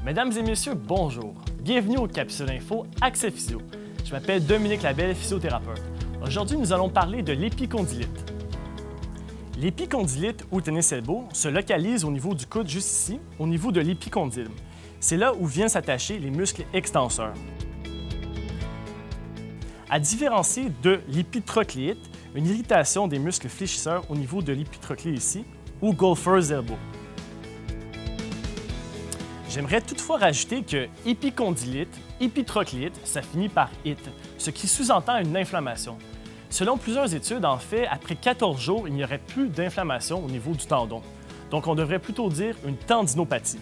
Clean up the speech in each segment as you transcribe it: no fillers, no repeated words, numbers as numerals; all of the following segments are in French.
Mesdames et messieurs, bonjour. Bienvenue aux Capsules Info Accès Physio. Je m'appelle Dominique Labelle, physiothérapeute. Aujourd'hui, nous allons parler de l'épicondylite. L'épicondylite ou tennis elbow se localise au niveau du coude juste ici, au niveau de l'épicondyle. C'est là où viennent s'attacher les muscles extenseurs. À différencier de l'épitrocléite, une irritation des muscles fléchisseurs au niveau de l'épitroclé ici, ou golfer's elbow. J'aimerais toutefois rajouter que épicondylite, épitrocléite, ça finit par it, ce qui sous-entend une inflammation. Selon plusieurs études, en fait, après 14 jours, il n'y aurait plus d'inflammation au niveau du tendon. Donc, on devrait plutôt dire une tendinopathie.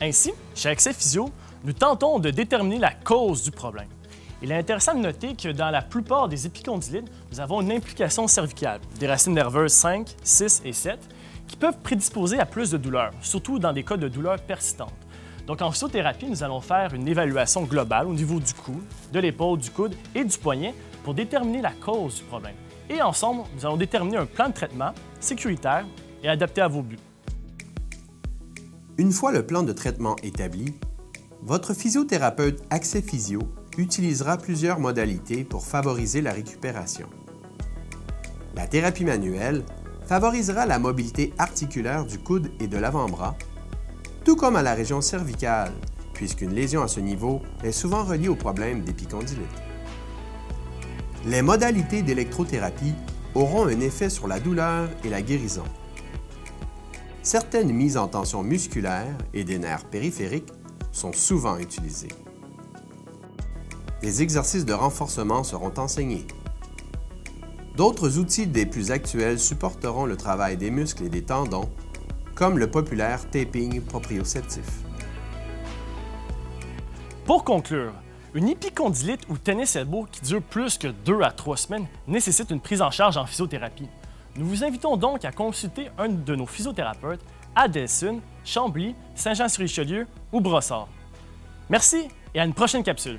Ainsi, chez Accès Physio, nous tentons de déterminer la cause du problème. Il est intéressant de noter que dans la plupart des épicondylites, nous avons une implication cervicale, des racines nerveuses 5, 6 et 7, qui peuvent prédisposer à plus de douleur, surtout dans des cas de douleur persistante. Donc en physiothérapie, nous allons faire une évaluation globale au niveau du cou, de l'épaule, du coude et du poignet pour déterminer la cause du problème. Et ensemble, nous allons déterminer un plan de traitement sécuritaire et adapté à vos buts. Une fois le plan de traitement établi, votre physiothérapeute Accès Physio utilisera plusieurs modalités pour favoriser la récupération. La thérapie manuelle favorisera la mobilité articulaire du coude et de l'avant-bras, tout comme à la région cervicale, puisqu'une lésion à ce niveau est souvent reliée au problème d'épicondylite. Les modalités d'électrothérapie auront un effet sur la douleur et la guérison. Certaines mises en tension musculaire et des nerfs périphériques sont souvent utilisées. Des exercices de renforcement seront enseignés. D'autres outils des plus actuels supporteront le travail des muscles et des tendons, comme le populaire taping proprioceptif. Pour conclure, une épicondylite ou tennis elbow qui dure plus que 2 à 3 semaines nécessite une prise en charge en physiothérapie. Nous vous invitons donc à consulter un de nos physiothérapeutes à Delsun, Chambly, Saint-Jean-sur-Richelieu ou Brossard. Merci et à une prochaine capsule.